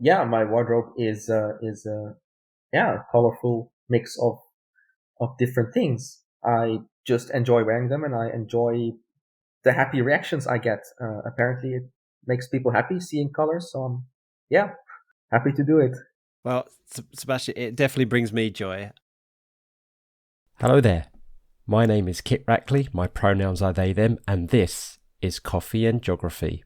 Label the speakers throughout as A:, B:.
A: yeah, my wardrobe is yeah, a colorful mix of different things. I just enjoy wearing them, and I enjoy the happy reactions I get. Apparently, it makes people happy seeing colors. So I'm, yeah, happy to do it.
B: Well, Sebastian, it definitely brings me joy.
C: Hello there. My name is Kit Rackley, my pronouns are they, them, and this is Coffee and Geography.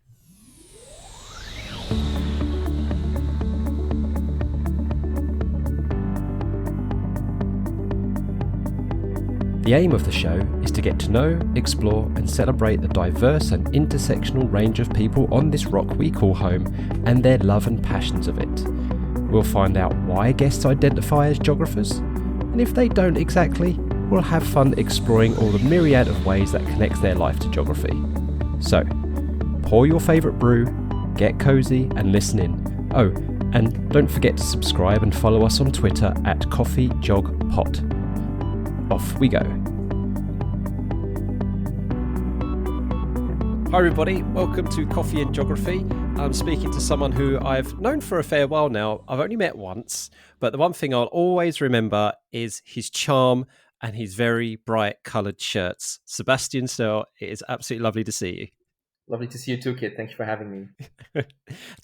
C: The aim of the show is to get to know, explore, and celebrate the diverse and intersectional range of people on this rock we call home and their love and passions of it. We'll find out why guests identify as geographers, and if they don't exactly, we'll have fun exploring all the myriad of ways that connects their life to geography. So, pour your favourite brew, get cosy, and listen in. Oh, and don't forget to subscribe and follow us on Twitter at CoffeeJogPod. Off we go.
B: Hi everybody, welcome to Coffee and Geography. I'm speaking to someone who I've known for a fair while now. I've only met once, but the one thing I'll always remember is his charm and his very bright coloured shirts. Sebastian Sterl, it is absolutely lovely to see you.
A: Lovely to see you too, Kit. Thank you for having me.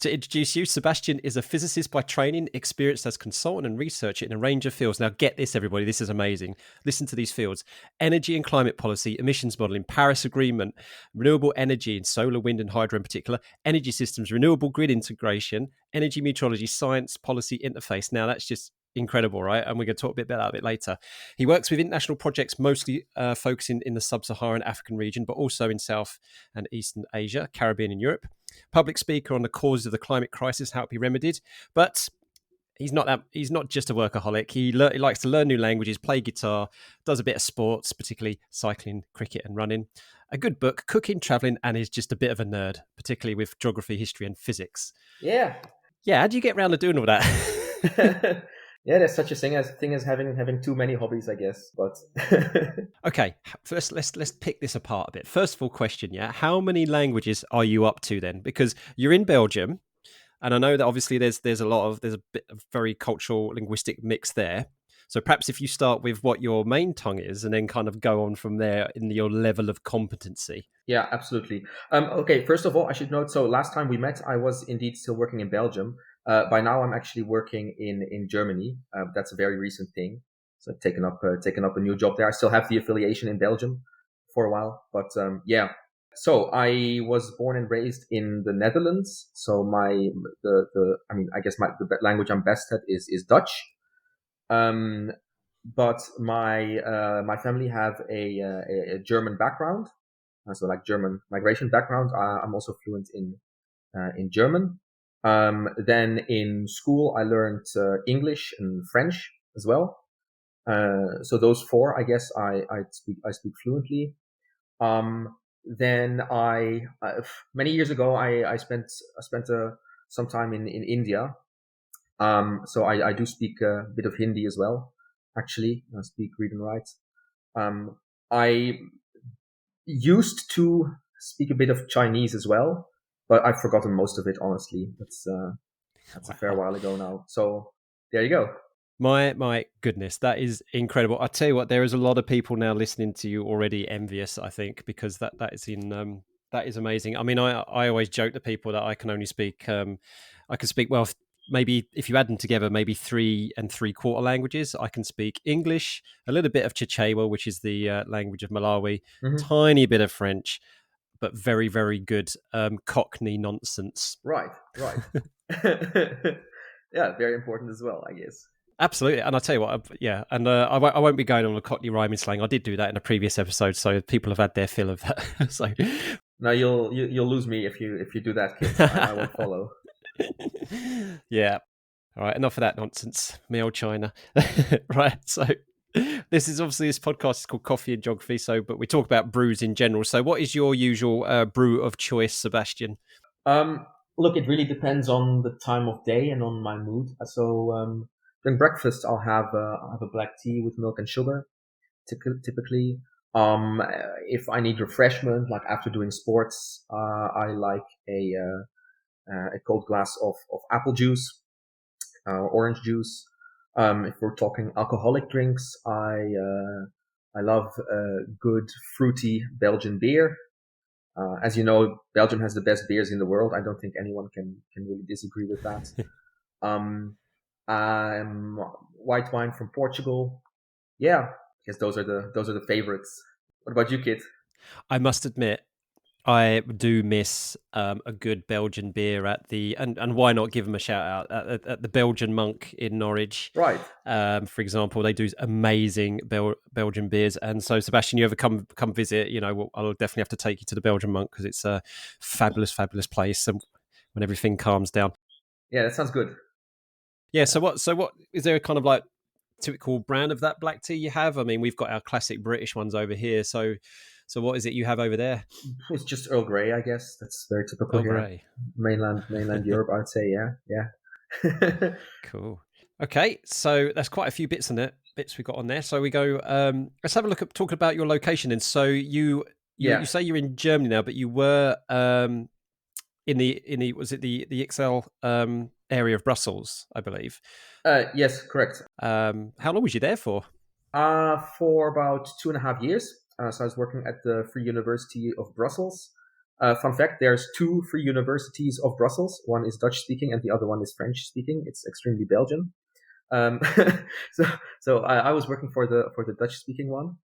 B: To introduce you, Sebastian is a physicist by training, experienced as consultant and researcher in a range of fields. Now, get this, everybody. This is amazing. Listen to these fields: energy and climate policy, emissions modelling, Paris Agreement, renewable energy and solar, wind and hydro in particular, energy systems, renewable grid integration, energy meteorology, science, policy interface. Now, that's just incredible, right? And we're going to talk a bit about that a bit later. He works with international projects, mostly focusing in the Sub-Saharan African region, but also in South and Eastern Asia, Caribbean and Europe. Public speaker on the causes of the climate crisis, how it be remedied. But he's not just a workaholic. He likes to learn new languages, play guitar, does a bit of sports, particularly cycling, cricket and running. A good book, cooking, traveling, and is just a bit of a nerd, particularly with geography, history and physics.
A: Yeah.
B: Yeah, how do you get around to doing all that?
A: Yeah, there's such a thing as having too many hobbies, I guess. But
B: okay, first let's pick this apart a bit. First of all, question, yeah, how many languages are you up to then? Because you're in Belgium, and I know that obviously there's a bit of very cultural linguistic mix there. So perhaps if you start with what your main tongue is, and then kind of go on from there in your level of competency.
A: yeah, absolutely. Okay, first of all, I should note. So last time we met, I was indeed still working in Belgium. By now, I'm actually working in Germany. That's a very recent thing. So I've taken up a new job there. I still have the affiliation in Belgium for a while, but yeah. So I was born and raised in the Netherlands. So I guess the language I'm best at is Dutch. But my family have a German background, so like German migration background. I'm also fluent in German. Then in school, I learned English and French as well. So those four, I guess, I speak fluently. Then many years ago, I spent some time in India. So I do speak a bit of Hindi as well. Actually, I speak, read and write. I used to speak a bit of Chinese as well, but I've forgotten most of it, honestly. That's a fair while ago now. So there you go.
B: My goodness, that is incredible. I tell you what, there is a lot of people now listening to you already envious, I think, because that is amazing. I mean, I always joke to people that I can only speak I can speak, well, maybe if you add them together, maybe 3 3/4 languages. I can speak English, a little bit of Chichewa, which is the language of Malawi,
A: Mm-hmm.
B: tiny bit of French, but very, very good Cockney nonsense.
A: Right. Yeah, very important as well, I guess.
B: Absolutely, and I'll tell you what, yeah, and I won't be going on a Cockney rhyming slang. I did do that in a previous episode, so people have had their fill of that. So
A: now you'll lose me if you do that, kids. I won't follow.
B: Yeah, all right, enough of that nonsense, me old China. Right, so this podcast is called Coffee and Geography. So, but we talk about brews in general. So, what is your usual brew of choice, Sebastian?
A: Look, it really depends on the time of day and on my mood. So during breakfast, I'll have a black tea with milk and sugar, typically. If I need refreshment, like after doing sports, I like a cold glass of apple juice, orange juice. If we're talking alcoholic drinks, I love good fruity Belgian beer. As you know, Belgium has the best beers in the world. I don't think anyone can really disagree with that. White wine from Portugal. Yeah, I guess those are the favorites. What about you, Kit?
B: I must admit, I do miss a good Belgian beer at the and why not give them a shout out at the Belgian Monk in Norwich,
A: Right?
B: For example, they do amazing Belgian beers. And so, Sebastian, you ever come visit? I'll definitely have to take you to the Belgian Monk because it's a fabulous place. And when everything calms down,
A: yeah, that sounds good.
B: Yeah. So what is there a kind of like typical brand of that black tea you have? I mean, we've got our classic British ones over here. So what is it you have over there?
A: It's just Earl Grey, I guess. That's very typical
B: Earl
A: here.
B: Grey.
A: Mainland Europe, I'd say. Yeah.
B: Cool. Okay, so that's quite a few bits we got on there. So we go. Let's have a look at talking about your location. And so you say you're in Germany now, but you were in the was it the XL area of Brussels, I believe.
A: Yes, correct.
B: How long was you there for?
A: For about 2.5 years. So I was working at the Free University of Brussels. Fun fact, there's 2 free universities of Brussels. One is Dutch speaking and the other one is French speaking. It's extremely Belgian. So I was working for the Dutch speaking one.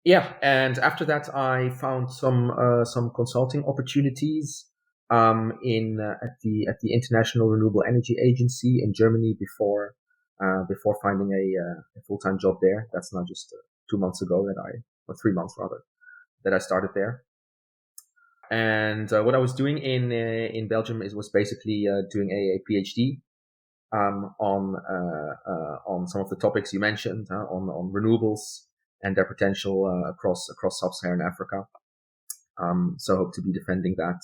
A: Yeah, and after that I found some consulting opportunities at the International Renewable Energy Agency in Germany before finding a full-time job there. That's now just 2 months ago or 3 months rather, that I started there. And what I was doing in Belgium was basically doing a PhD on some of the topics you mentioned, on renewables and their potential across Sub-Saharan Africa. So I hope to be defending that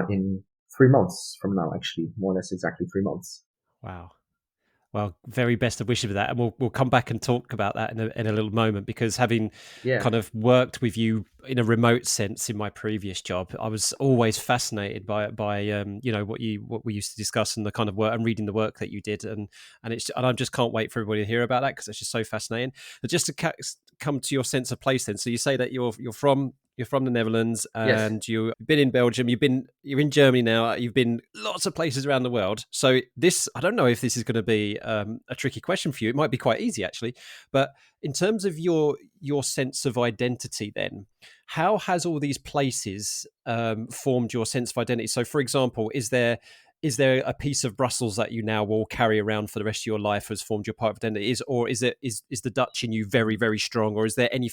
A: in 3 months from now, actually, more or less exactly 3 months.
B: Wow. Well, very best of wishes with that, and we'll come back and talk about that in a little moment, because having kind of worked with you in a remote sense in my previous job, I was always fascinated by what we used to discuss and the kind of work and reading the work that you did, and I just can't wait for everybody to hear about that because it's just so fascinating. But just to come to your sense of place, then, so you say that you're from the Netherlands and yes. You've been in Belgium, you're in Germany now, you've been lots of places around the world. So I don't know if this is going to be a tricky question for you. It might be quite easy actually. But in terms of your sense of identity then, how has all these places formed your sense of identity? So for example, is there a piece of Brussels that you now will carry around for the rest of your life has formed your part of identity? Is the Dutch in you very, very strong? Or is there any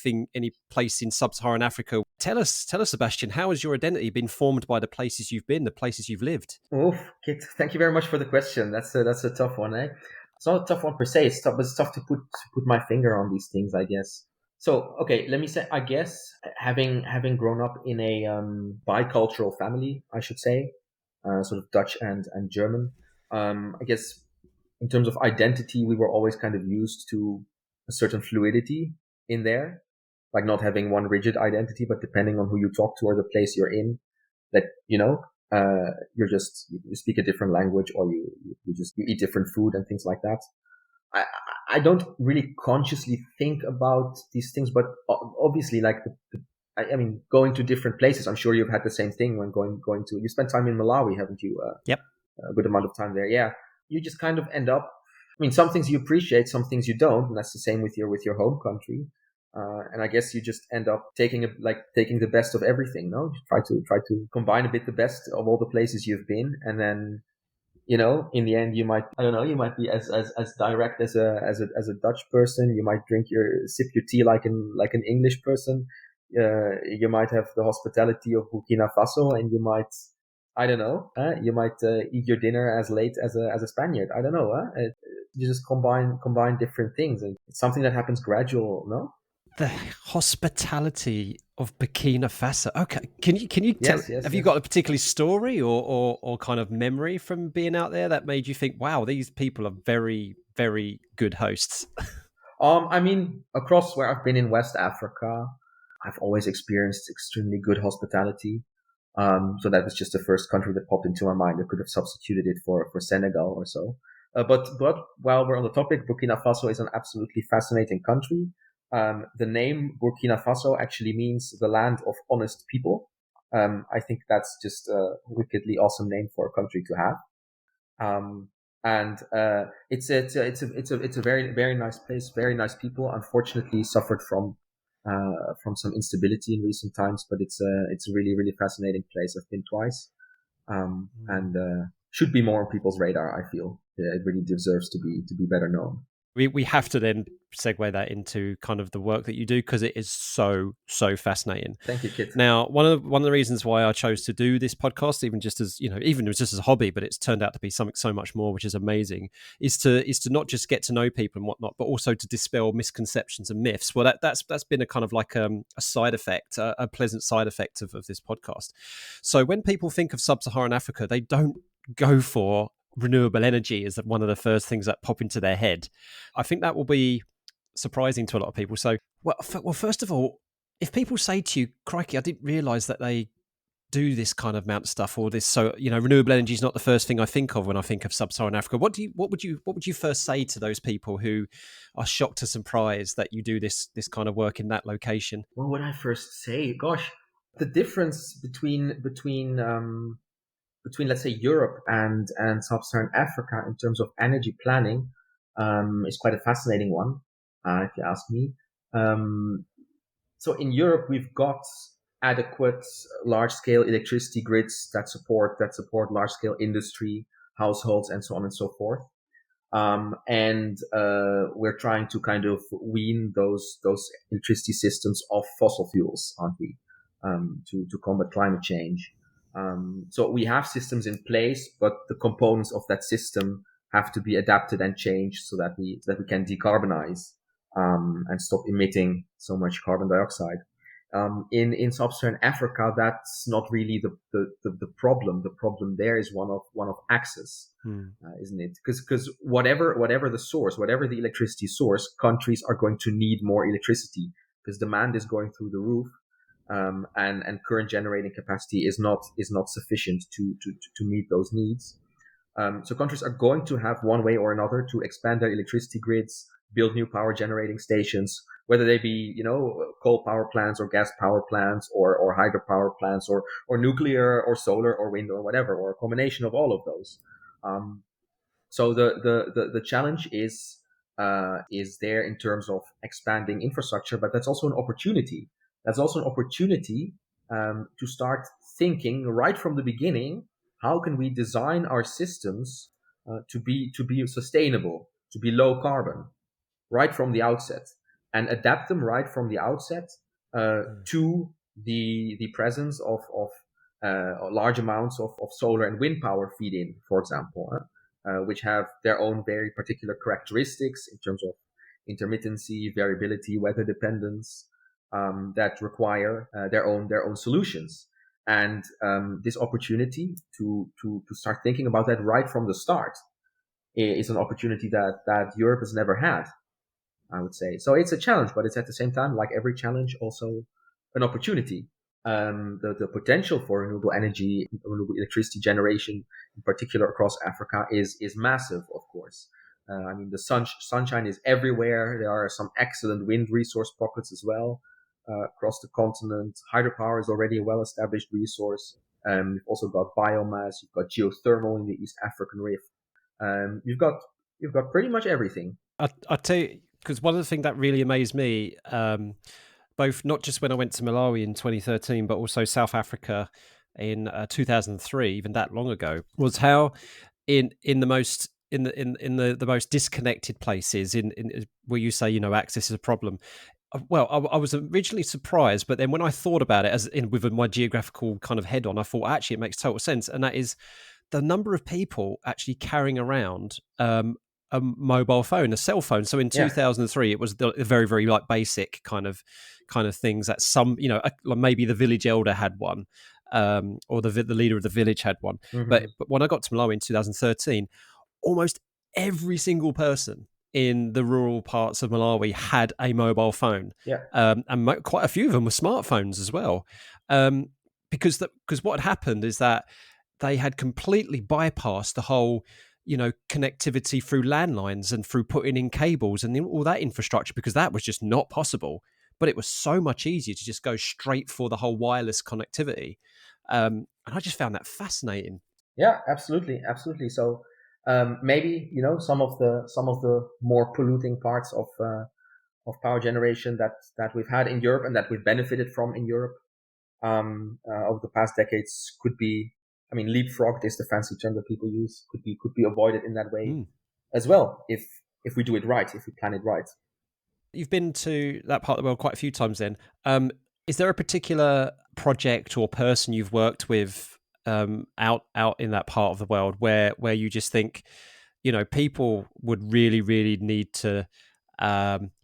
B: place in Sub-Saharan Africa? Tell us, Sebastian, how has your identity been formed by the places you've been, the places you've lived?
A: Oh, Kit, thank you very much for the question. That's a tough one, eh? It's not a tough one per se. It's tough to put my finger on these things, I guess. So, okay, let me say, I guess having grown up in a bicultural family, I should say, sort of Dutch and German. I guess in terms of identity, we were always kind of used to a certain fluidity in there, like not having one rigid identity, but depending on who you talk to or the place you're in, that, you speak a different language, or you eat different food and things like that. I don't really consciously think about these things, but obviously, like I mean, going to different places. I'm sure you've had the same thing when going to. You spent time in Malawi, haven't you?
B: Yep.
A: A good amount of time there. Yeah. You just kind of end up. I mean, some things you appreciate, some things you don't, and that's the same with your home country. And I guess you just end up taking the best of everything. No, try to combine a bit the best of all the places you've been, and then, in the end, you might be as direct as a Dutch person. You might sip your tea like an English person. You might have the hospitality of Burkina Faso, and you might, you might eat your dinner as late as a Spaniard. I don't know. You just combine different things, and it's something that happens gradual. No.
B: The hospitality of Burkina Faso. Okay, can you tell?
A: Yes,
B: have you got a particular story or kind of memory from being out there that made you think, "Wow, these people are very, very good hosts"?
A: I mean, across where I've been in West Africa, I've always experienced extremely good hospitality. So that was just the first country that popped into my mind. I could have substituted it for Senegal or so. But while we're on the topic, Burkina Faso is an absolutely fascinating country. The name Burkina Faso actually means the land of honest people. I think that's just a wickedly awesome name for a country to have. And it's a very, very nice place, very nice people. Unfortunately, suffered from some instability in recent times, but it's a really, really fascinating place. I've been twice, and should be more on people's radar. I feel it really deserves to be better known.
B: We have to then segue that into kind of the work that you do, because it is so fascinating.
A: Thank you, Kit.
B: Now, one of the reasons why I chose to do this podcast, even just as a hobby, but it's turned out to be something so much more, which is amazing, is to not just get to know people and whatnot, but also to dispel misconceptions and myths. Well, that's been a kind of like a side effect, a pleasant side effect of this podcast. So when people think of Sub-Saharan Africa, they don't go for renewable energy as one of the first things that pop into their head. I think that will be surprising to a lot of people. So, well, first of all, if people say to you, "Crikey, I didn't realise that they do this kind of amount of stuff," or this, so renewable energy is not the first thing I think of when I think of Sub-Saharan Africa. What would you first say to those people who are shocked or surprised that you do this kind of work in that location?
A: What would I first say? Gosh, the difference between let's say Europe and Sub-Saharan Africa in terms of energy planning is quite a fascinating one, if you ask me. So in Europe, we've got adequate large-scale electricity grids that support large-scale industry, households, and so on and so forth. And we're trying to kind of wean those electricity systems off fossil fuels, aren't we? To combat climate change. So we have systems in place, but the components of that system have to be adapted and changed so that we can decarbonize and stop emitting so much carbon dioxide. In Sub-Saharan Africa, that's not really the problem. The problem there is one of access, isn't it? Because whatever the source, whatever the electricity source, countries are going to need more electricity because demand is going through the roof. And current generating capacity is not sufficient to meet those needs. So countries are going to have one way or another to expand their electricity grids, build new power generating stations, whether they be coal power plants or gas power plants or hydropower plants or nuclear or solar or wind or whatever, or a combination of all of those. So the challenge is there in terms of expanding infrastructure, but that's also an opportunity. That's also an opportunity to start thinking right from the beginning. How can we design our systems to be sustainable, to be low carbon, right from the outset, and adapt them right from the outset to the presence of large amounts of solar and wind power feed in, for example, which have their own very particular characteristics in terms of intermittency, variability, weather dependence. That require their own solutions, and this opportunity to start thinking about that right from the start is an opportunity that Europe has never had, I would say. So it's a challenge, but it's at the same time, like every challenge, also an opportunity. The potential for renewable energy, renewable electricity generation, in particular across Africa, is massive, of course. I mean, the sunshine is everywhere. There are some excellent wind resource pockets as well. Across the continent, hydropower is already a well-established resource. You've also got biomass. You've got geothermal in the East African Rift. You've got pretty much everything.
B: I tell you, because one of the things that really amazed me, both not just when I went to Malawi in 2013, but also South Africa in 2003, even that long ago, was how in the most disconnected places, in where you say access is a problem. Well, I was originally surprised, but then when I thought about it with my geographical kind of head on, I thought actually it makes total sense, and that is the number of people actually carrying around a mobile phone, a cell phone. So in 2003, it was the very, very like basic kind of things that some maybe the village elder had one, or the leader of the village had one. Mm-hmm. But when I got to Malawi in 2013, almost every single person in the rural parts of Malawi had a mobile phone.
A: Yeah.
B: And quite a few of them were smartphones as well. because what had happened is that they had completely bypassed the whole, connectivity through landlines and through putting in cables and all that infrastructure, because that was just not possible. But it was so much easier to just go straight for the whole wireless connectivity. And I just found that fascinating.
A: Yeah, absolutely, absolutely. So maybe some of the more polluting parts of power generation that we've had in Europe and that we've benefited from in Europe over the past decades could be, I mean, leapfrogged is the fancy term that people use, could be avoided in that way as well, if we do it right, if we plan it right.
B: You've been to that part of the world quite a few times then. Is there a particular project or person you've worked with out in that part of the world where you just think, people would really, really need to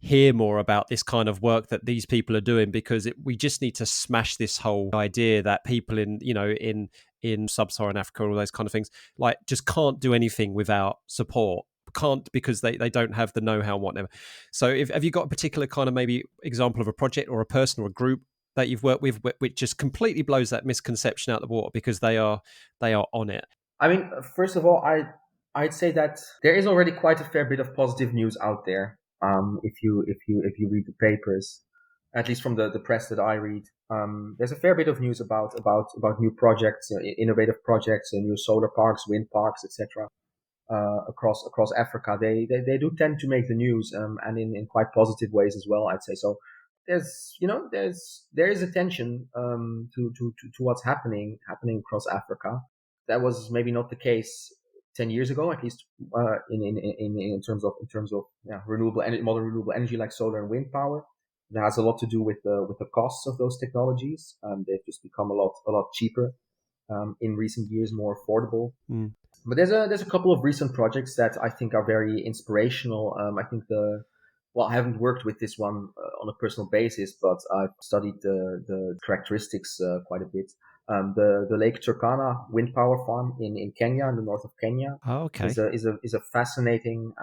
B: hear more about this kind of work that these people are doing, because we just need to smash this whole idea that people in Sub-Saharan Africa and all those kind of things, like, just can't do anything without support, can't, because they don't have the know-how and whatever. So have you got a particular kind of maybe example of a project or a person or a group that you've worked with which just completely blows that misconception out the water because they are on it?
A: I mean, first of all, I'd say that there is already quite a fair bit of positive news out there. If you read the papers, at least from the press that I read, there's a fair bit of news about new projects, innovative projects, new solar parks, wind parks, etc. Across Africa. They do tend to make the news, and in quite positive ways as well, I'd say. So there is attention to what's happening across Africa. That was maybe not the case 10 years ago, at least in terms of renewable energy, modern renewable energy like solar and wind power. That has a lot to do with the costs of those technologies. They've just become a lot cheaper in recent years, more affordable. But there's a couple of recent projects that I think are very inspirational. I think I haven't worked with this one on a personal basis, but I've studied the characteristics quite a bit. The Lake Turkana wind power farm in Kenya, in the north of Kenya, is a fascinating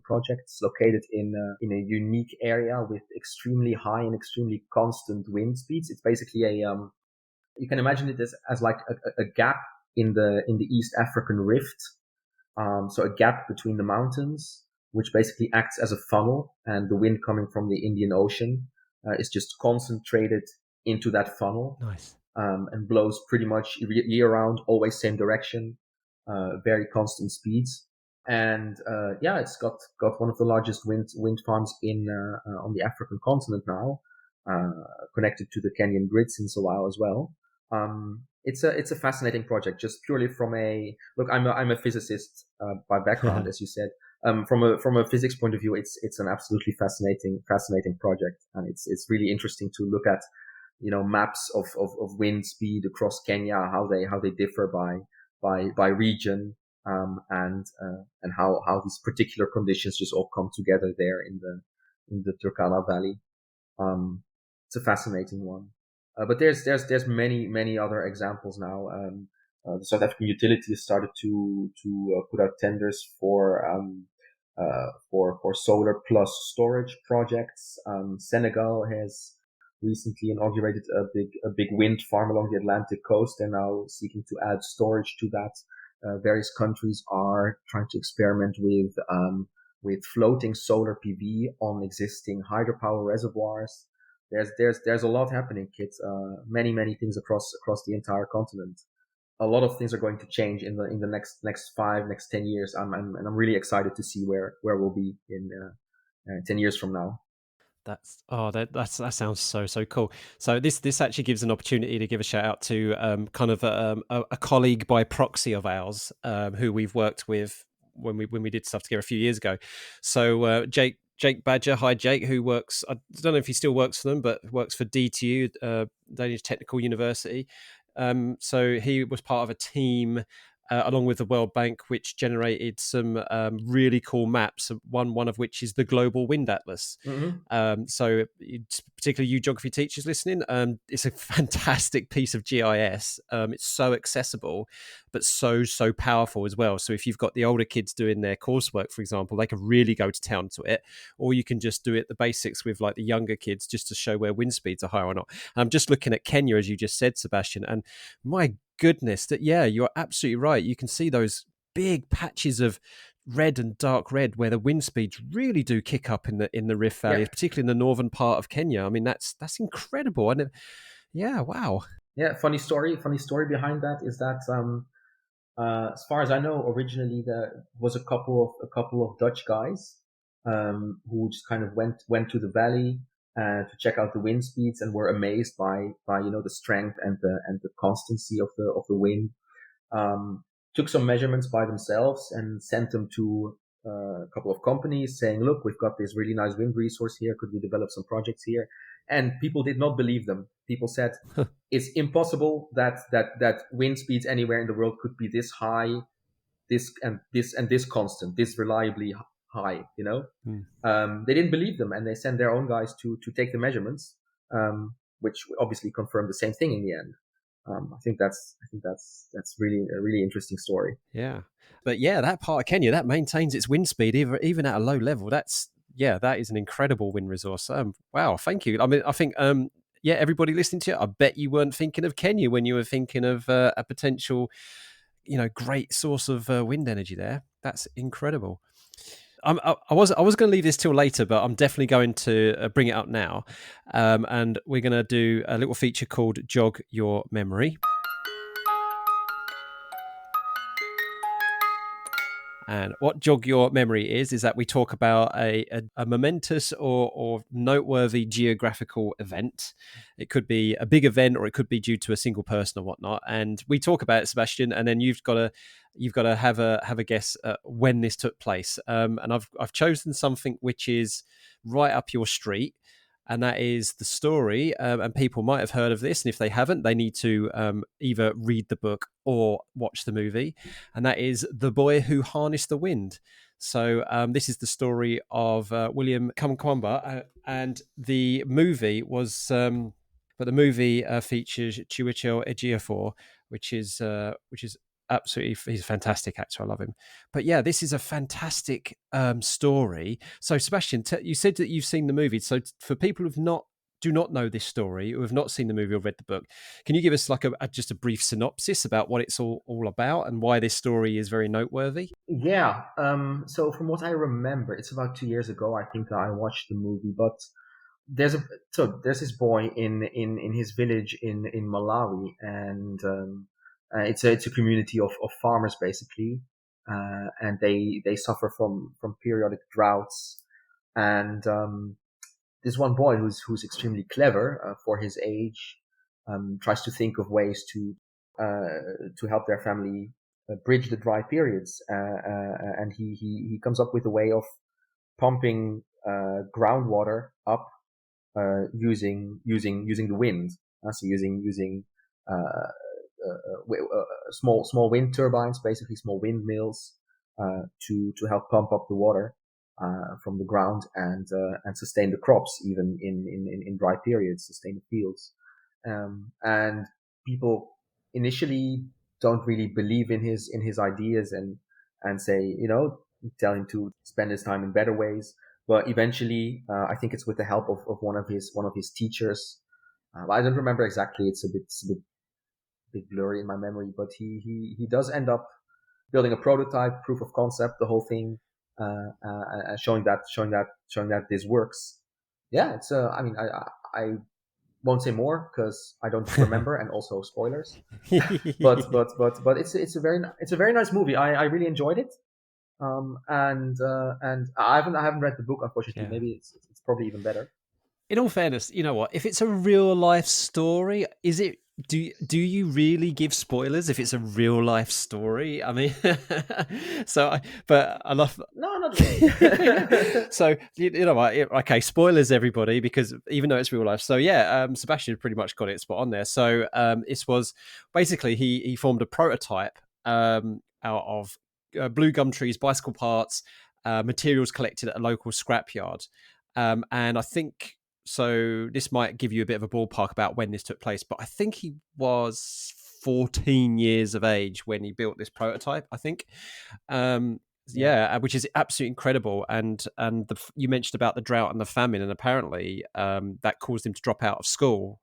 A: project. It's located in a unique area with extremely high and extremely constant wind speeds. It's basically you can imagine it as like a gap in the East African Rift, so a gap between the mountains, which basically acts as a funnel, and the wind coming from the Indian Ocean is just concentrated into that funnel.
B: Nice.
A: And blows pretty much year round, always same direction, very constant speeds. And it's got one of the largest wind farms on the African continent now, connected to the Kenyan grid since a while as well. It's a fascinating project, just purely from I'm a physicist by background, as you said. From a physics point of view, it's an absolutely fascinating project, and it's really interesting to look at maps of wind speed across Kenya, how they differ by region, and how these particular conditions just all come together there in the Turkana Valley. It's a fascinating one. But there's many other examples now. The South African utilities started to put out tenders for solar plus storage projects. Senegal has recently inaugurated a big wind farm along the Atlantic coast. They're now seeking to add storage to that. Various countries are trying to experiment with floating solar PV on existing hydropower reservoirs. There's a lot happening, kids. Many things across the entire continent. A lot of things are going to change in the next 10 years. I'm really excited to see where we'll be in 10 years from now.
B: That sounds so cool. So this actually gives an opportunity to give a shout out to kind of a colleague by proxy of ours who we've worked with when we did stuff together a few years ago. So Jake Badger, hi Jake, who works, I don't know if he still works for them, but works for DTU, Danish Technical University. So he was part of a team along with the World Bank, which generated some really cool maps. One of which is the Global Wind Atlas. So, particularly you geography teachers listening, it's a fantastic piece of GIS. It's so accessible, but so powerful as well. So if you've got the older kids doing their coursework, for example, they can really go to town to it, or you can just do it the basics with like the younger kids just to show where wind speeds are higher or not. I'm just looking at Kenya, as you just said, Sebastian, and my goodness, that you're absolutely right. You can see those big patches of red and dark red where the wind speeds really do kick up in the Rift Valley, particularly in the northern part of Kenya. I mean, that's incredible. And wow.
A: Yeah, funny story behind that is that as far as I know, originally there was a couple of Dutch guys who just kind of went to the valley to check out the wind speeds and were amazed by the strength and the constancy of the wind. Took some measurements by themselves and sent them to a couple of companies saying, look, we've got this really nice wind resource here. Could we develop some projects here? And people did not believe them. People said it's impossible that wind speeds anywhere in the world could be this high, this constant, this reliably high, They didn't believe them, and they sent their own guys to take the measurements, which obviously confirmed the same thing in the end. I think that's really a really interesting story.
B: Yeah, but that part of Kenya that maintains its wind speed even at a low level. That is an incredible wind resource. Wow, thank you. I mean, I think everybody listening to it, I bet you weren't thinking of Kenya when you were thinking of a potential, great source of wind energy there. That's incredible. I was going to leave this till later, but I'm definitely going to bring it up now. And we're going to do a little feature called Jog Your Memory. And what Jog Your Memory is that we talk about a momentous or noteworthy geographical event. It could be a big event, or it could be due to a single person or whatnot. And we talk about it, Sebastian, and then you've got to have a guess when this took place. And I've chosen something which is right up your street. And that is the story, and people might have heard of this, and if they haven't, they need to either read the book or watch the movie, and that is The Boy Who Harnessed the Wind. So this is the story of William Kamkwamba, and the movie was... but the movie features Chiwetel Ejiofor, which is absolutely, he's a fantastic actor. I love him. But this is a fantastic story. So Sebastian, you said that you've seen the movie. So for people who do not know this story, who have not seen the movie or read the book, can you give us like just a brief synopsis about what it's all about and why this story is very noteworthy?
A: Yeah. So from what I remember, it's about 2 years ago, I think, that I watched the movie, but there's this boy in his village in Malawi, and it's a community of farmers basically, and they suffer from periodic droughts, and this one boy who's extremely clever for his age tries to think of ways to help their family bridge the dry periods, and he comes up with a way of pumping groundwater up using the wind. So using small wind turbines, basically small windmills, to help pump up the water from the ground and sustain the crops even in dry periods, sustain the fields. And people initially don't really believe in his ideas and say, tell him to spend his time in better ways. But eventually, I think it's with the help of one of his teachers. I don't remember exactly. It's a bit blurry in my memory, but he does end up building a prototype, proof of concept, the whole thing, showing that this works. Yeah, it's I won't say more because I don't remember, and also spoilers. but it's a very nice movie. I really enjoyed it. And I haven't read the book, unfortunately. Yeah. Maybe it's probably even better.
B: In all fairness, you know what? If it's a real life story, is it? Do you really give spoilers if it's a real life story? I mean, but I love.
A: No, not really.
B: So you know what? Okay, spoilers, everybody, because even though it's real life. So Sebastian pretty much got it spot on there. So it was basically he formed a prototype out of blue gum trees, bicycle parts, materials collected at a local scrapyard. And I think, so this might give you a bit of a ballpark about when this took place, but I think he was 14 years of age when he built this prototype, I think. Which is absolutely incredible. And you mentioned about the drought and the famine, and apparently that caused him to drop out of school.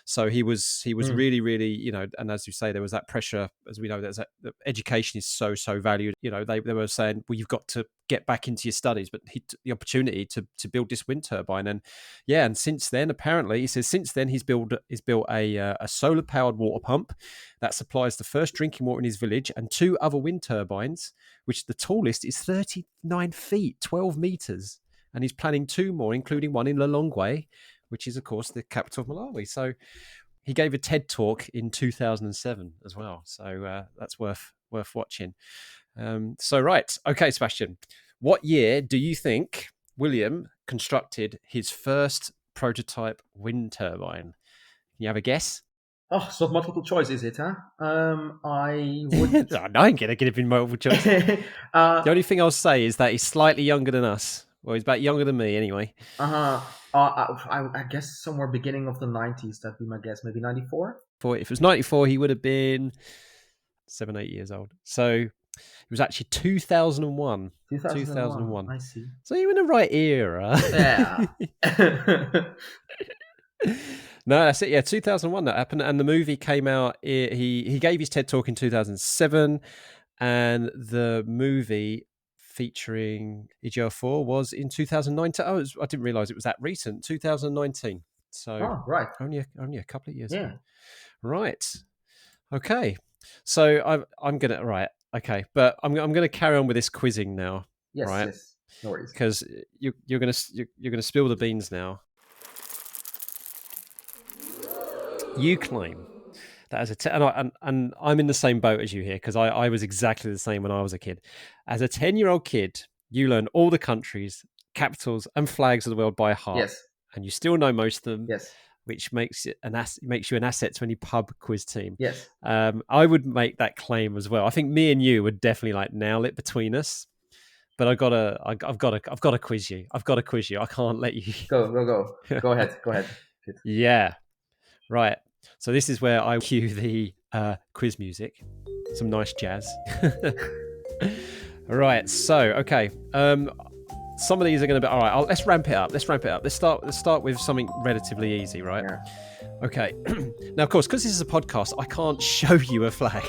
B: So he was really, really, you know, and as you say, there was that pressure, as we know, that education is so valued. You know, they were saying, well, you've got to get back into your studies, but he took the opportunity to build this wind turbine. And since then, apparently, he says he's built a solar powered water pump that supplies the first drinking water in his village, and 2 other wind turbines, which the tallest is 39 feet, 12 meters. And he's planning 2 more, including one in Lilongwe, which is, of course, the capital of Malawi. So he gave a TED talk in 2007 as well. So that's worth watching. Right. Okay, Sebastian, what year do you think William constructed his first prototype wind turbine? Can you have a guess?
A: Oh, so multiple choice, is it, huh? I would...
B: I ain't going to give him multiple choice. The only thing I'll say is that he's slightly younger than us. Well, he's about younger than me anyway.
A: I guess somewhere beginning of the 90s, that'd be my guess. Maybe 94?
B: If it was 94, he would have been 7, 8 years old. So it was actually 2001. 2001.
A: I see.
B: So you're in the right era.
A: Yeah.
B: No, that's it. Yeah, 2001 that happened. And the movie came out. He gave his TED talk in 2007. And the movie featuring EGR4 was in 2019. I didn't realize it was that recent, 2019. So
A: right.
B: Only a couple of years
A: ago.
B: Yeah. Right. Okay. So I'm gonna Okay, but I'm gonna carry on with this quizzing now.
A: Yes.
B: Right?
A: Yes. No worries.
B: Because you're gonna spill the beans now. You claim that as and I'm in the same boat as you here, because I was exactly the same when I was a kid. As a 10-year-old kid, you learn all the countries, capitals, and flags of the world by heart.
A: Yes.
B: And you still know most of them.
A: Yes.
B: Which makes you an asset to any pub quiz team.
A: Yes.
B: I would make that claim as well. I think me and you would definitely nail it between us. But I've got to quiz you. I've got to quiz you. I can't let you
A: go. Go ahead. Good.
B: Yeah. Right. So this is where I cue the quiz music. Some nice jazz. Right. So, okay. Some of these are going to be all right. Let's ramp it up. Let's start with something relatively easy, right?
A: Yeah.
B: Okay. Now, of course, because this is a podcast, I can't show you a flag.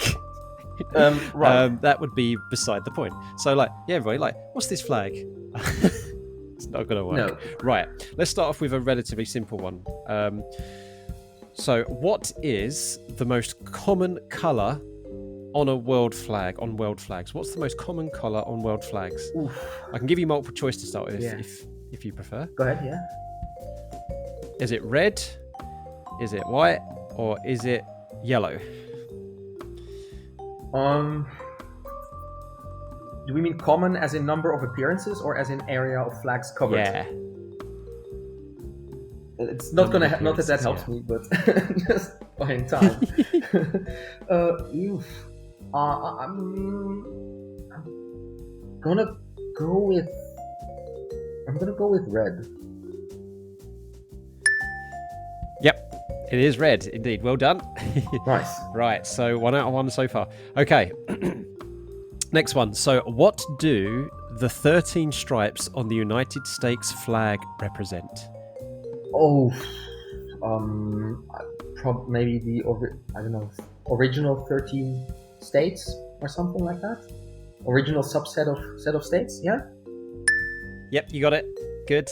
A: Right.
B: That would be beside the point. So, everybody, what's this flag? It's not going to work.
A: No.
B: Right. Let's start off with a relatively simple one. So, what is the most common colour on a world flag? On world flags, what's the most common colour on world flags?
A: Oof.
B: I can give you multiple choice to start with,
A: Yeah.
B: if you prefer.
A: Go ahead. Yeah.
B: Is it red? Is it white? Or is it yellow?
A: Do we mean common as in number of appearances or as in area of flags covered?
B: Yeah.
A: It's not gonna not that helps me, but just buying time. I'm gonna go with red.
B: Yep, it is red indeed. Well done.
A: Nice.
B: Right, so 1 out of 1 so far. Okay. Next one. So what do the 13 stripes on the United States flag represent?
A: Maybe the original 13 states or something like that. Original subset of states. Yeah. Yep,
B: you got it. Good.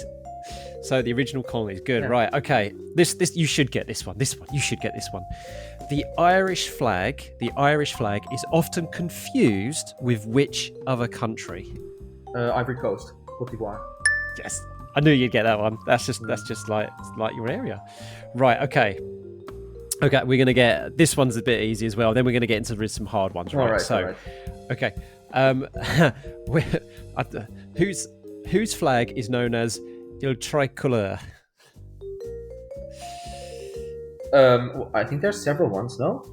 B: So the original colonies. Good. Yeah. Right. Okay. This you should get this one. You should get this one. The Irish flag is often confused with which other country?
A: Ivory Coast, Côte d'Ivoire.
B: Yes. I knew you'd get that one. That's just like your area. Right, okay. Okay, we're going to get... This one's a bit easy as well. Then we're going to get into some hard ones, right?
A: All right.
B: Okay. Whose flag is known as Il Tricolore?
A: I think there's several ones, no?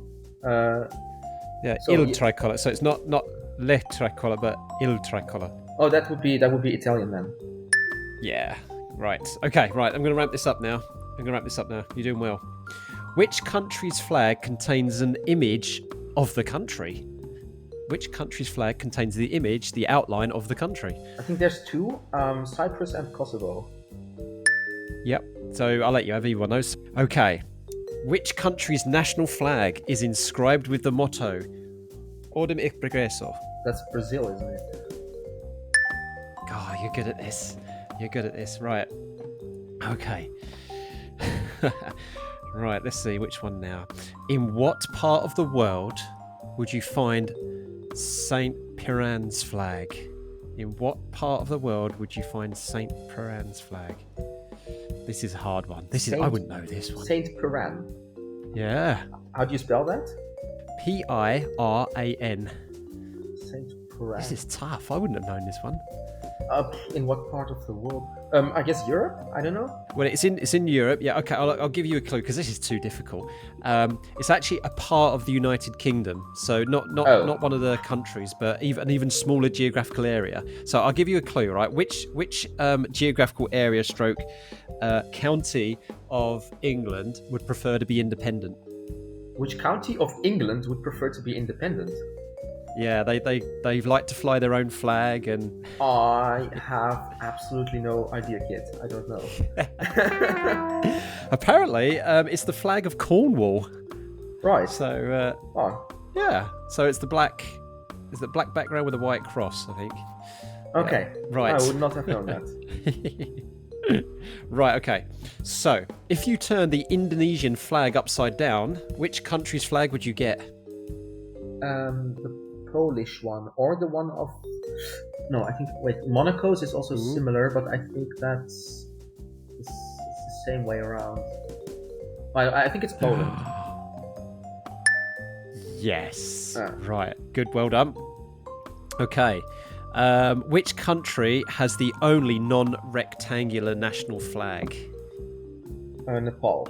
B: Yeah,
A: So
B: il tricolor. So it's not le tricolor, but il tricolor.
A: oh, that would be Italian then.
B: Yeah. Right. Okay. Right. I'm going to ramp this up now. You're doing well. Which country's flag contains an image of the country? Which country's flag contains the image, the outline of the country?
A: I think there's two, Cyprus and Kosovo.
B: Yep. So I'll let you have either one of those. Okay. Which country's national flag is inscribed with the motto Ordem ich progresso?
A: That's Brazil, isn't it?
B: God, you're good at this. Right. Okay. Right, let's see which one now. In what part of the world would you find Saint Piran's flag? In what part of the world would you find Saint Piran's flag? This is a hard one. I wouldn't know this one.
A: Saint Piran.
B: Yeah.
A: How do you spell that?
B: Piran.
A: Saint Piran.
B: This is tough. I wouldn't have known this one.
A: In what part of the world? I guess Europe. I don't know.
B: Well, it's in Europe. Yeah. Okay. I'll give you a clue because this is too difficult. It's actually a part of the United Kingdom, so not one of the countries, but an even smaller geographical area. So I'll give you a clue. Right? Which geographical area / county of England would prefer to be independent?
A: Which county of England would prefer to be independent?
B: Yeah, they like to fly their own flag, and
A: I have absolutely no idea, kid. I don't know.
B: Apparently, it's the flag of Cornwall.
A: Right.
B: So, yeah. So it's the black background with a white cross, I think.
A: Okay.
B: Yeah. Right.
A: I would not have known that.
B: Right. Okay. So, if you turn the Indonesian flag upside down, which country's flag would you get?
A: The Polish one, or the one of... No, I think... Wait, Monaco's is also similar, but I think it's the same way around. I think it's Poland.
B: Yes. Right. Good. Well done. Okay. Which country has the only non-rectangular national flag?
A: Nepal.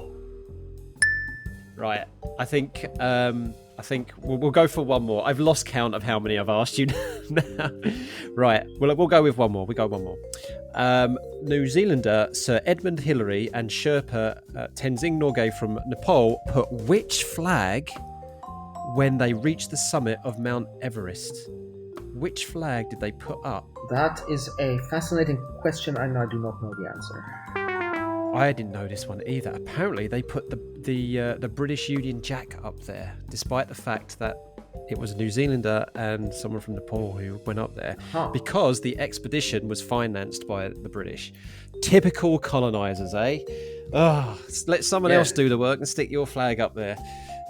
B: Right. I think we'll go for one more. I've lost count of how many I've asked you now. Right. We'll go with one more. New Zealander Sir Edmund Hillary and Sherpa Tenzing Norgay from Nepal put which flag when they reached the summit of Mount Everest? Which flag did they put up?
A: That is a fascinating question, and I do not know the answer.
B: I didn't know this one either. Apparently, they put the British Union Jack up there, despite the fact that it was a New Zealander and someone from Nepal who went up there, because the expedition was financed by the British. Typical colonisers, eh? Let someone else do the work and stick your flag up there.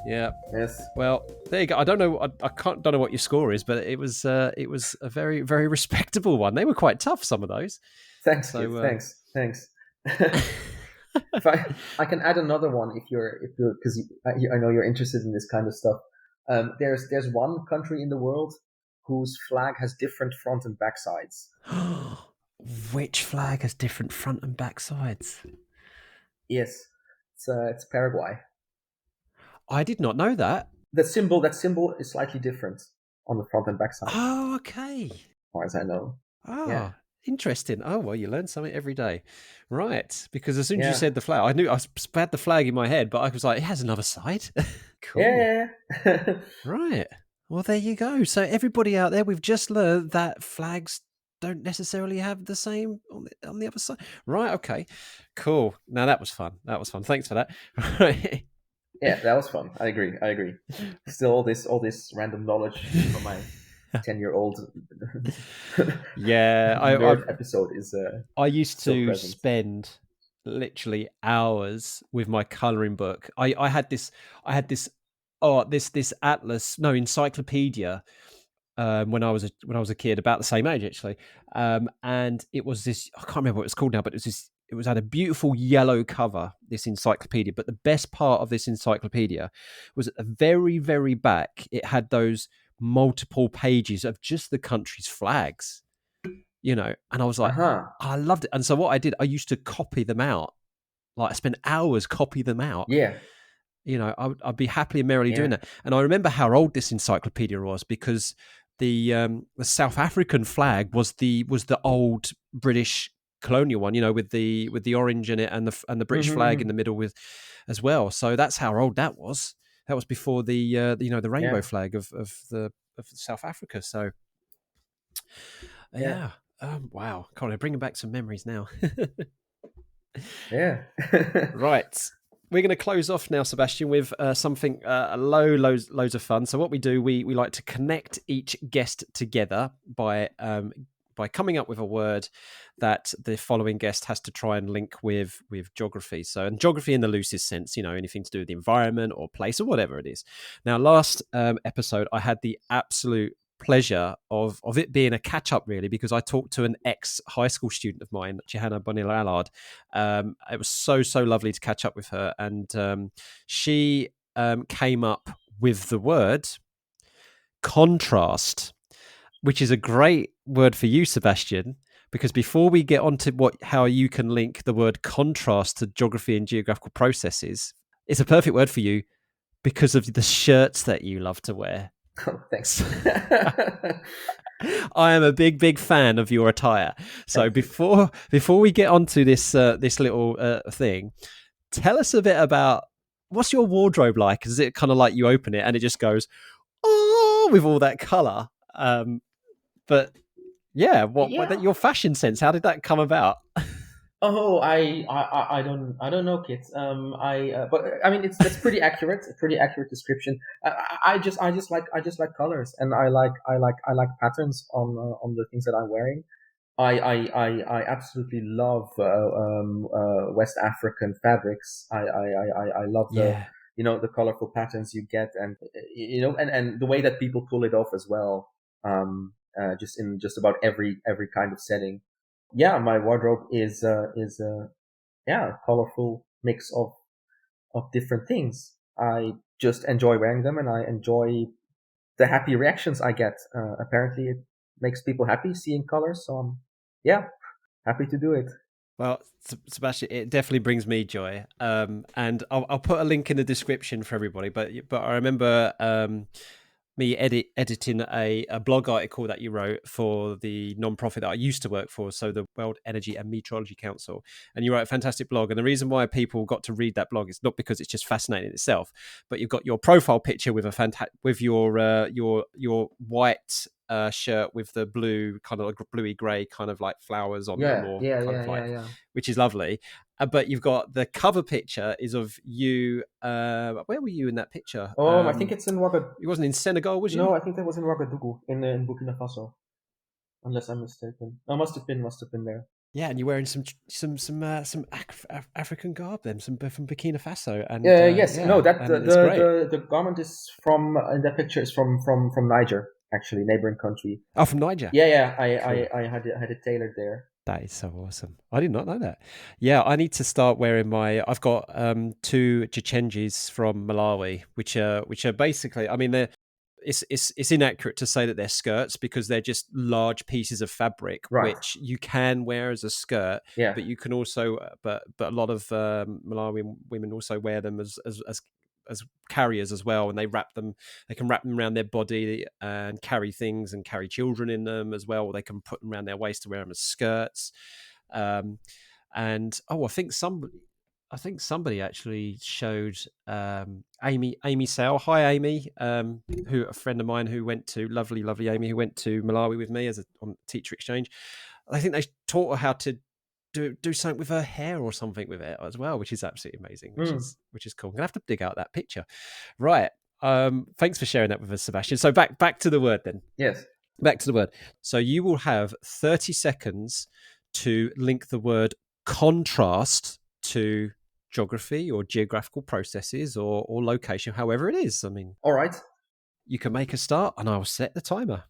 B: Yeah.
A: Yes.
B: Well, there you go. I don't know. I don't know what your score is, but it was a very, very respectable one. They were quite tough, some of those.
A: Thanks. Thanks. If I can add another one, if you're because I know you're interested in this kind of stuff. There's one country in the world whose flag has different front and back sides.
B: Which flag has different front and back sides?
A: Yes, it's Paraguay.
B: I did not know that.
A: That symbol is slightly different on the front and back side.
B: Oh, okay.
A: As far as I know.
B: Oh, yeah. Interesting. Oh, well, you learn something every day. Right. Because as soon as you said the flag, I knew I had the flag in my head, but I was like, it has another side. Cool.
A: Yeah.
B: Right. Well, there you go. So everybody out there, we've just learned that flags don't necessarily have the same on the other side. Right. Okay. Cool. Now that was fun. Thanks for that. Right.
A: Yeah, that was fun. I agree. Still, all this random knowledge from my 10-year-old episode is.
B: I used to
A: present.
B: spend literally hours with my colouring book. I had this encyclopedia when I was a kid, about the same age actually, and it was this. I can't remember what it's called now, but it was had a beautiful yellow cover, this encyclopedia. But the best part of this encyclopedia was at the very, very back, it had those multiple pages of just the country's flags, and I was like, I loved it. And so what I did, I used to copy them out. Like I spent hours copying them out.
A: Yeah.
B: I'd be happily and merrily doing that. And I remember how old this encyclopedia was, because the South African flag was the old British colonial one, with the orange in it, and the British flag in the middle with as well. So that's how old that was. That was before the rainbow flag of South Africa. So yeah. Wow, Colin, bringing back some memories now.
A: Yeah.
B: Right. We're going to close off now, Sebastian, with something loads of fun. So what we do, we like to connect each guest together by coming up with a word that the following guest has to try and link with geography. So, and geography in the loosest sense, anything to do with the environment or place or whatever it is. Now, last episode, I had the absolute pleasure of it being a catch up, really, because I talked to an ex high school student of mine, Johanna Bonilla Allard. It was so lovely to catch up with her, and she came up with the word contrast, which is a great word for you, Sebastian, because before we get on to how you can link the word contrast to geography and geographical processes, it's a perfect word for you because of the shirts that you love to wear.
A: Oh, thanks.
B: I am a big fan of your attire. So before we get onto this little thing, tell us a bit about what's your wardrobe like? Is it kind of like you open it and it just goes, oh, with all that color? But yeah, what your fashion sense? How did that come about?
A: Oh, I don't know, kids. But I mean, that's pretty accurate. A pretty accurate description. I just like colors, and I like patterns on the things that I'm wearing. I absolutely love West African fabrics. I love the colorful patterns you get, and and the way that people pull it off as well. Just in just about every kind of setting. Yeah, my wardrobe is a colorful mix of different things. I just enjoy wearing them, and I enjoy the happy reactions I get. Apparently, it makes people happy seeing colors, so I'm happy to do it.
B: Well, Sebastian, it definitely brings me joy, and I'll put a link in the description for everybody. But I remember me editing a blog article that you wrote for the non-profit that I used to work for, so the World Energy and Meteorology Council, and you wrote a fantastic blog. And the reason why people got to read that blog is not because it's just fascinating in itself, but you've got your profile picture with with your white shirt with the blue kind of like bluey grey kind of like flowers on them, or which is lovely. But you've got the cover picture is of you. Where were you in that picture?
A: I think it's in Ouagadougou.
B: It wasn't in Senegal, was you?
A: No, I think that was in Ouagadougou in Burkina Faso, unless I'm mistaken. No, must have been there.
B: Yeah, and you're wearing some African garb then, some from Burkina Faso. And
A: yes, no, that the garment is from in that picture is from Niger, actually, neighboring country.
B: Oh, from Niger.
A: Yeah. I had it tailored there.
B: That is so awesome. I did not know that. Yeah, I need to start wearing I've got 2 Chichenjis from Malawi, which are basically, I mean, it's inaccurate to say that they're skirts because they're just large pieces of fabric, which you can wear as a skirt, but you can also, but a lot of Malawian women also wear them as carriers as well, and they can wrap them around their body and carry things and carry children in them as well, or they can put them around their waist to wear them as skirts. And I think somebody actually showed Amy Sale. Hi, Amy, who a friend of mine who went to lovely Amy who went to Malawi with me on teacher exchange. I think they taught her how to do something with her hair or something with it as well, which is absolutely amazing, which is cool. I'm gonna have to dig out that picture. Right. Thanks for sharing that with us, Sebastian. So back to the word then.
A: Yes.
B: Back to the word. So you will have 30 seconds to link the word contrast to geography or geographical processes or location, however it is. I mean,
A: all right.
B: You can make a start and I'll set the timer.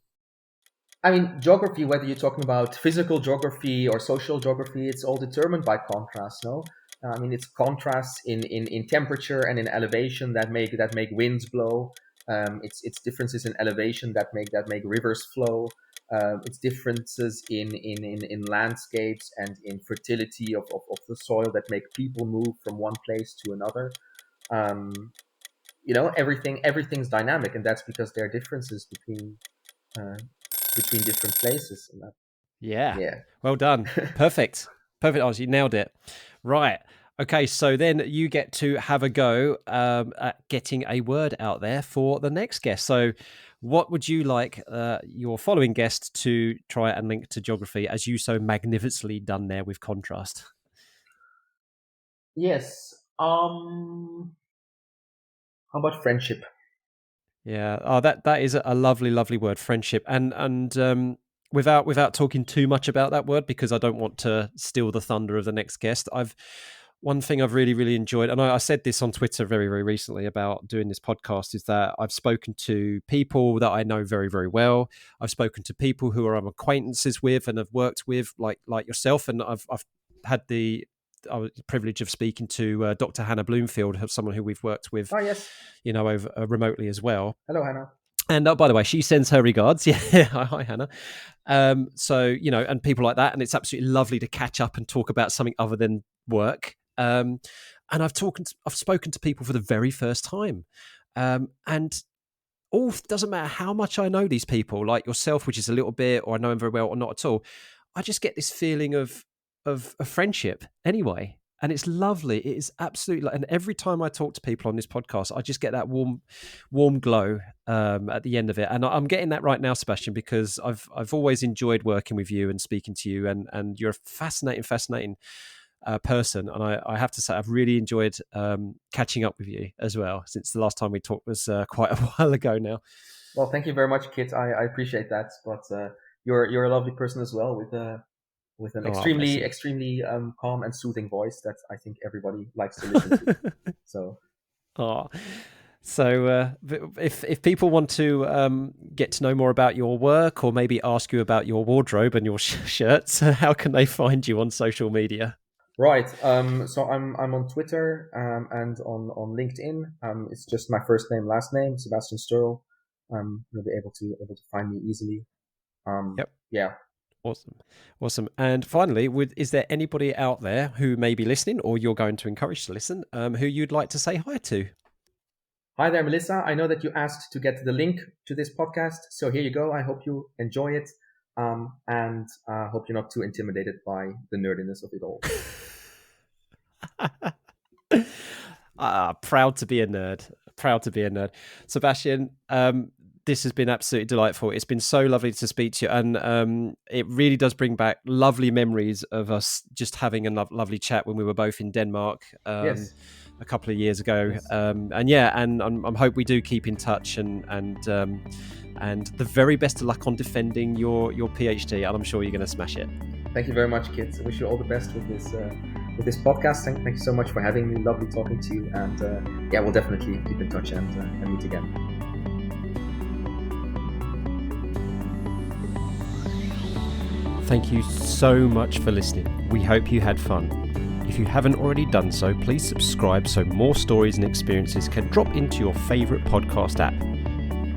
A: I mean, geography, whether you're talking about physical geography or social geography, it's all determined by contrast, no? I mean, it's contrasts in temperature and in elevation that make winds blow. It's differences in elevation that make rivers flow. It's differences in landscapes and in fertility of the soil that make people move from one place to another. everything's dynamic, and that's because there are differences between different places. And that,
B: yeah. Well done. Perfect answer. You nailed it. Right. Okay, so then you get to have a go at getting a word out there for the next guest. So what would you like your following guest to try and link to geography, as you so magnificently done there with contrast?
A: Yes. How about friendship?
B: Yeah. Oh, that is a lovely, lovely word, friendship. And without talking too much about that word, because I don't want to steal the thunder of the next guest, one thing I've really, really enjoyed, and I said this on Twitter very, very recently about doing this podcast, is that I've spoken to people that I know very, very well. I've spoken to people who I'm acquaintances with and have worked with, like yourself, and I've had the privilege of speaking to Dr. Hannah Bloomfield, someone who we've worked with,
A: yes,
B: over remotely as well.
A: Hello, Hannah.
B: And by the way, she sends her regards. Yeah, hi, Hannah. So and people like that, and it's absolutely lovely to catch up and talk about something other than work. And I've spoken to people for the very first time, and doesn't matter how much I know these people, like yourself, which is a little bit, or I know them very well, or not at all. I just get this feeling of friendship anyway. And it's lovely. It is absolutely, and every time I talk to people on this podcast, I just get that warm glow at the end of it. And I'm getting that right now, Sebastian, because I've always enjoyed working with you and speaking to you, and you're a fascinating person. And I have to say, I've really enjoyed catching up with you as well, since the last time we talked was quite a while ago now.
A: Well, thank you very much, Kit. I appreciate that. But you're a lovely person as well, with an extremely calm and soothing voice that I think everybody likes to listen to.
B: So if people want to get to know more about your work, or maybe ask you about your wardrobe and your shirts, how can they find you on social media?
A: Right. So I'm on Twitter and on LinkedIn. It's just my first name, last name, Sebastian Sterl. You'll be able to find me easily.
B: Yep.
A: Yeah.
B: Awesome. And finally, is there anybody out there who may be listening, or you're going to encourage to listen, who you'd like to say hi to?
A: Hi there, Melissa. I know that you asked to get the link to this podcast, so here you go. I hope you enjoy it, and hope you're not too intimidated by the nerdiness of it all.
B: Proud to be a nerd. Sebastian, this has been absolutely delightful. It's been so lovely to speak to you, and it really does bring back lovely memories of us just having a lovely chat when we were both in Denmark a couple of years ago.
A: Yes.
B: And I hope we do keep in touch, and the very best of luck on defending your PhD, and I'm sure you're going to smash it.
A: Thank you very much, kids. I wish you all the best with this podcast. Thank you so much for having me. Lovely talking to you, and we'll definitely keep in touch and meet again.
C: Thank you so much for listening. We hope you had fun. If you haven't already done so, please subscribe so more stories and experiences can drop into your favourite podcast app.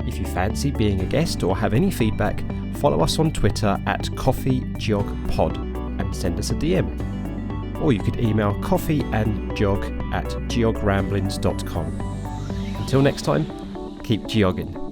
C: If you fancy being a guest or have any feedback, follow us on Twitter at coffeegeogpod and send us a DM. Or you could email coffeeandgeog@geogramblings.com. Until next time, keep geogging.